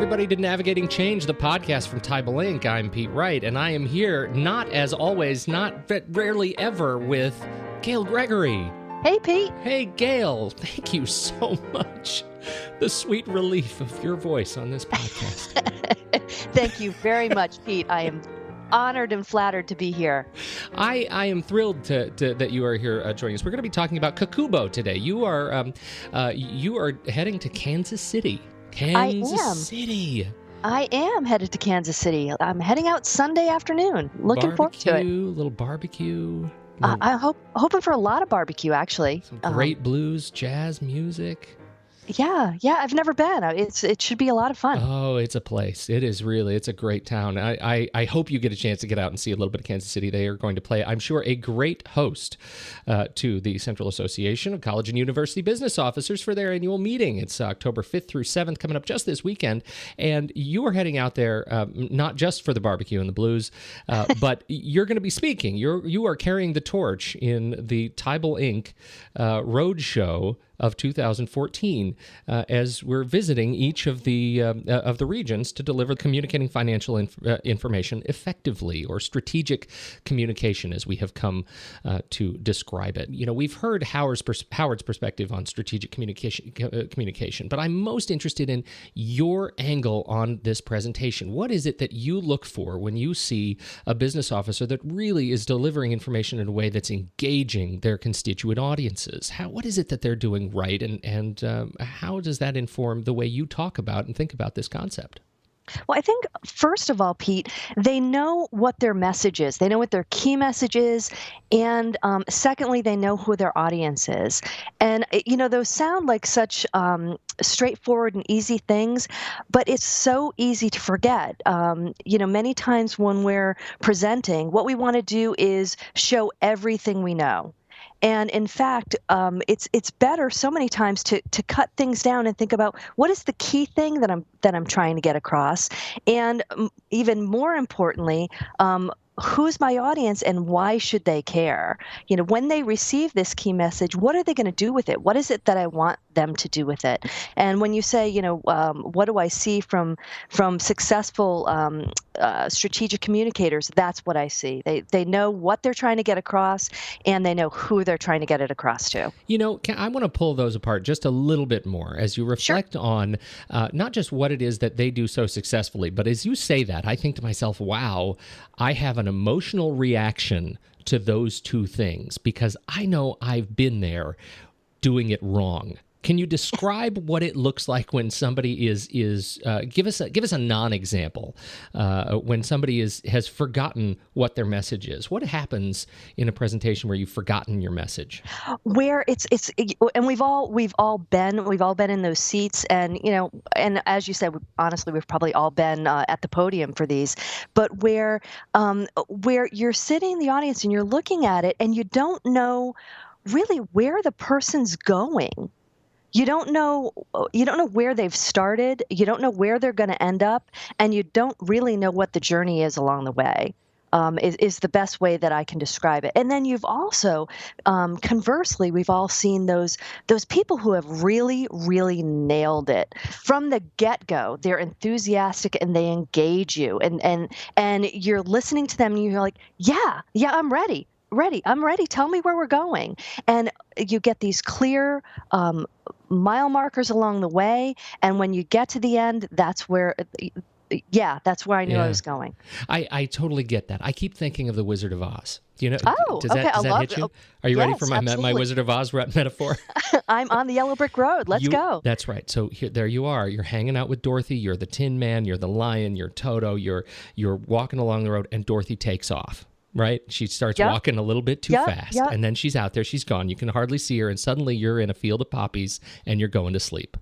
everybody, to Navigating Change, the podcast from Tybal Inc. I'm Pete Wright, and I am here, not as always, not but rarely ever, with Gail Gregory. Hey, Pete. Hey, Gail. Thank you so much. The sweet relief of your voice on this podcast. Thank you very much, Pete. I am honored and flattered to be here. I am thrilled that you are here joining us. We're going to be talking about CACUBO today. You are heading to Kansas City. City. I am headed to Kansas City. I'm heading out Sunday afternoon. Looking forward to it. Little barbecue. I'm hoping for a lot of barbecue, actually. Some great blues, jazz music. Yeah. I've never been. It should be a lot of fun. Oh, it's a place. It is really. It's a great town. I hope you get a chance to get out and see a little bit of Kansas City. They are going to play, I'm sure, a great host to the Central Association of College and University Business Officers for their annual meeting. It's October 5th through 7th, coming up just this weekend. And you are heading out there not just for the barbecue and the blues, but you're going to be speaking. You are carrying the torch in the Tybal Inc. Road Show of 2014, as we're visiting each of the regions to deliver communicating financial information effectively, or strategic communication, as we have come to describe it. You know, we've heard Howard's perspective on strategic communication, but I'm most interested in your angle on this presentation. What is it that you look for when you see a business officer that really is delivering information in a way that's engaging their constituent audiences? What is it that they're doing right, and how does that inform the way you talk about and think about this concept? Well, I think, first of all, Pete, they know what their message is. They know what their key message is. And secondly, they know who their audience is. And, those sound like such straightforward and easy things, but it's so easy to forget. Many times when we're presenting, what we want to do is show everything we know. And in fact, it's better so many times to cut things down and think about what is the key thing that I'm trying to get across, and even more importantly, who's my audience and why should they care? When they receive this key message, what are they going to do with it? What is it that I want them to do with it? And when you say, what do I see from successful strategic communicators? That's what I see. They know what they're trying to get across, and they know who they're trying to get it across to. I want to pull those apart just a little bit more as you reflect on not just what it is that they do so successfully, but as you say that, I think to myself, wow, I have an emotional reaction to those two things because I know I've been there doing it wrong. Can you describe what it looks like when somebody is give us a non-example when somebody has forgotten what their message is? What happens in a presentation where you've forgotten your message? Where and we've all been in those seats, and and as you said, honestly, we've probably all been at the podium for these, but where you're sitting in the audience and you're looking at it and you don't know really where the person's going. You don't know where they've started. You don't know where they're going to end up, and you don't really know what the journey is along the way. Is the best way that I can describe it. And then you've also, conversely, we've all seen those people who have really, really nailed it from the get-go. They're enthusiastic and they engage you, and you're listening to them and you're like, yeah, I'm ready. I'm ready. Tell me where we're going. And you get these clear mile markers along the way. And when you get to the end, that's where I knew I was going. I totally get that. I keep thinking of the Wizard of Oz. Does okay. that hit you? Are you ready for my Wizard of Oz metaphor? I'm on the yellow brick road. Let's go. That's right. So there you are. You're hanging out with Dorothy. You're the Tin Man. You're the Lion. You're Toto. You're walking along the road, and Dorothy takes off. Right? She starts walking a little bit too fast, and then she's out there. She's gone. You can hardly see her, and suddenly you're in a field of poppies, and you're going to sleep.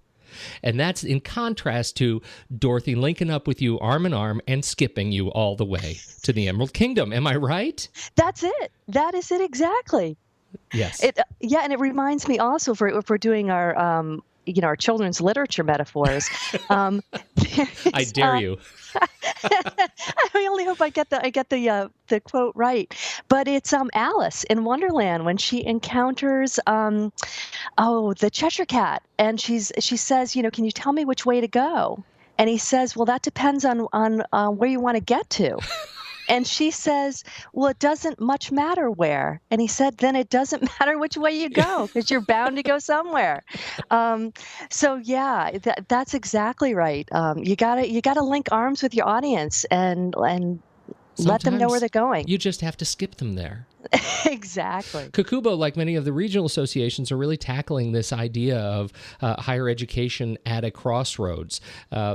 And that's in contrast to Dorothy linking up with you arm in arm and skipping you all the way to the Emerald Kingdom. Am I right? That's it. That is it exactly. Yes. And it reminds me also, if we're doing our our children's literature metaphors. I dare you. I only hope I get the quote right. But it's Alice in Wonderland when she encounters the Cheshire Cat, and she says, can you tell me which way to go? And he says, well, that depends on where you want to get to. And she says, well, it doesn't much matter where. And he said, then it doesn't matter which way you go because you're bound to go somewhere. So yeah, that's exactly right. You gotta link arms with your audience and let them know where they're going. You just have to skip them there. Exactly. CACUBO, like many of the regional associations, are really tackling this idea of higher education at a crossroads.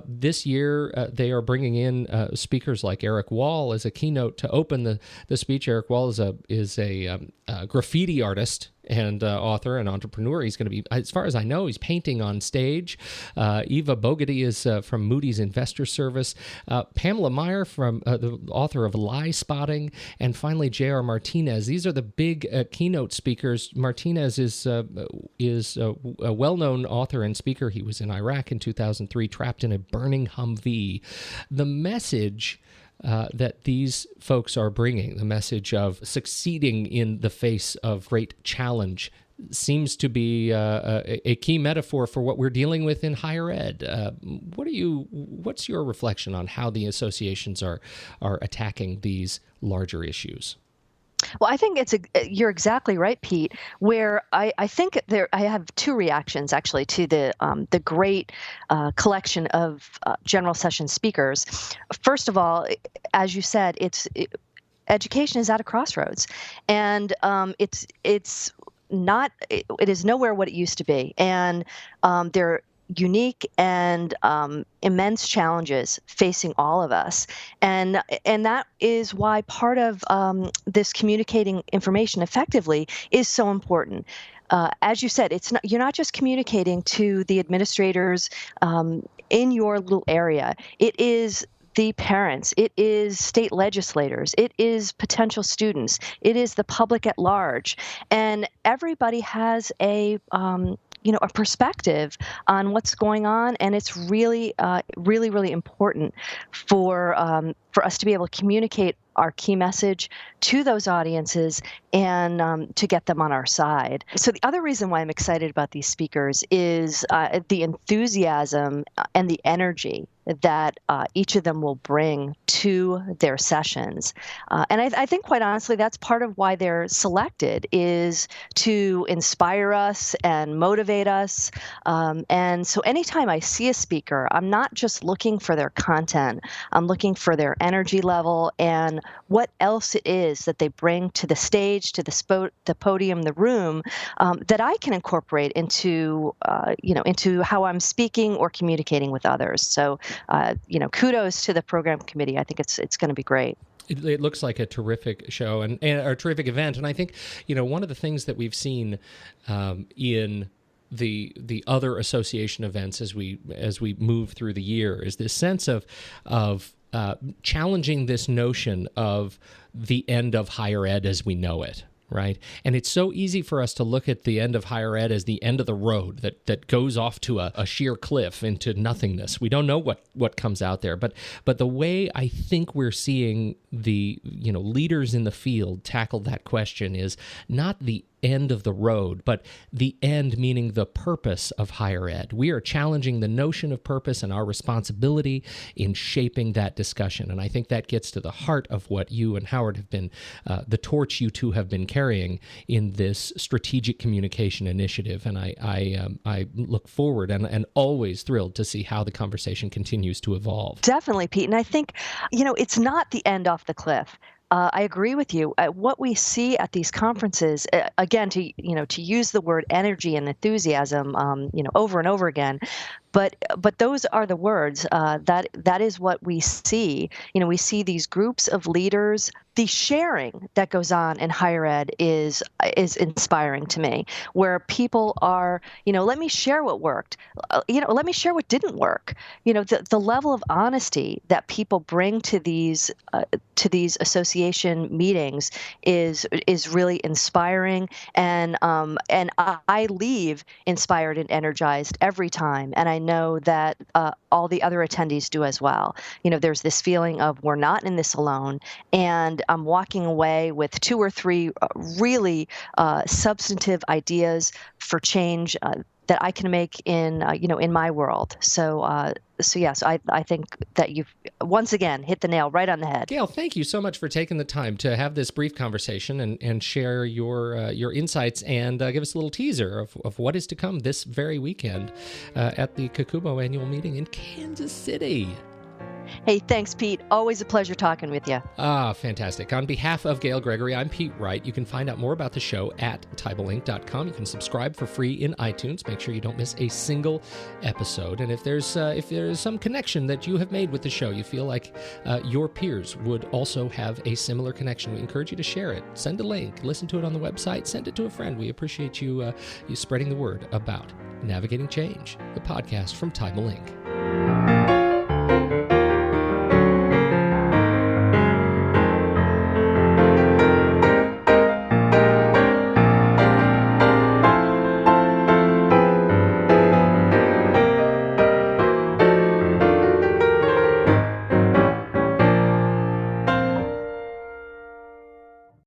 This year, they are bringing in speakers like Eric Wall as a keynote to open the speech. Eric Wall is a graffiti artist and author and entrepreneur. He's going to be, as far as I know, he's painting on stage. Eva Bogarty is from Moody's Investor Service. Pamela Meyer, from the author of Lie Spotting. And finally, J.R. Martinez. These are the big keynote speakers. Martinez is a well-known author and speaker. He was in Iraq in 2003, trapped in a burning Humvee. The message that these folks are bringing, the message of succeeding in the face of great challenge, seems to be a key metaphor for what we're dealing with in higher ed. What's your reflection on how the associations are attacking these larger issues? Well, I think you're exactly right, Pete. Where I think I have two reactions actually to the great collection of general session speakers. First of all, as you said, education is at a crossroads, and it is nowhere what it used to be, and there unique and immense challenges facing all of us, and that is why part of this communicating information effectively is so important. As you said, you're not just communicating to the administrators in your little area. It is the parents, it is state legislators, it is potential students, it is the public at large, and everybody has a perspective on what's going on, and it's really, really important for us to be able to communicate our key message to those audiences and to get them on our side. So the other reason why I'm excited about these speakers is the enthusiasm and the energy that each of them will bring to their sessions. And I think, quite honestly, that's part of why they're selected, is to inspire us and motivate us. And so anytime I see a speaker, I'm not just looking for their content. I'm looking for their energy level and what else it is that they bring to the stage, to the podium, the room, that I can incorporate into how I'm speaking or communicating with others. So, kudos to the program committee. I think it's going to be great. It looks like a terrific show and a terrific event. And I think, one of the things that we've seen in the other association events as we move through the year is this sense of challenging this notion of the end of higher ed as we know it. Right. And it's so easy for us to look at the end of higher ed as the end of the road that goes off to a sheer cliff into nothingness. We don't know what comes out there. But the way I think we're seeing the leaders in the field tackle that question is not the end of the road, but the end meaning the purpose of higher ed. We are challenging the notion of purpose and our responsibility in shaping that discussion. And I think that gets to the heart of what you and Howard have been, the torch you two have been carrying in this strategic communication initiative. And I look forward and always thrilled to see how the conversation continues to evolve. Definitely, Pete. And I think, it's not the end off the cliff. I agree with you. What we see at these conferences, again, to use the word energy and enthusiasm, over and over again, but those are the words. That is what we see. We see these groups of leaders. The sharing that goes on in higher ed is inspiring to me, where people are, let me share what worked. Let me share what didn't work. The level of honesty that people bring to these association meetings is really inspiring, and I leave inspired and energized every time, and I know that all the other attendees do as well. There's this feeling of we're not in this alone, and I'm walking away with 2 or 3 really substantive ideas for change that I can make in my world. So yes, I think that you've once again hit the nail right on the head. Gail, thank you so much for taking the time to have this brief conversation and share your insights and give us a little teaser of what is to come this very weekend at the CACUBO annual meeting in Kansas City. Hey, thanks, Pete. Always a pleasure talking with you. Fantastic. On behalf of Gail Gregory, I'm Pete Wright. You can find out more about the show at TibleInc.com. You can subscribe for free in iTunes. Make sure you don't miss a single episode. And if there's some connection that you have made with the show, you feel like your peers would also have a similar connection, we encourage you to share it. Send a link. Listen to it on the website. Send it to a friend. We appreciate you spreading the word about Navigating Change, the podcast from Tible Inc.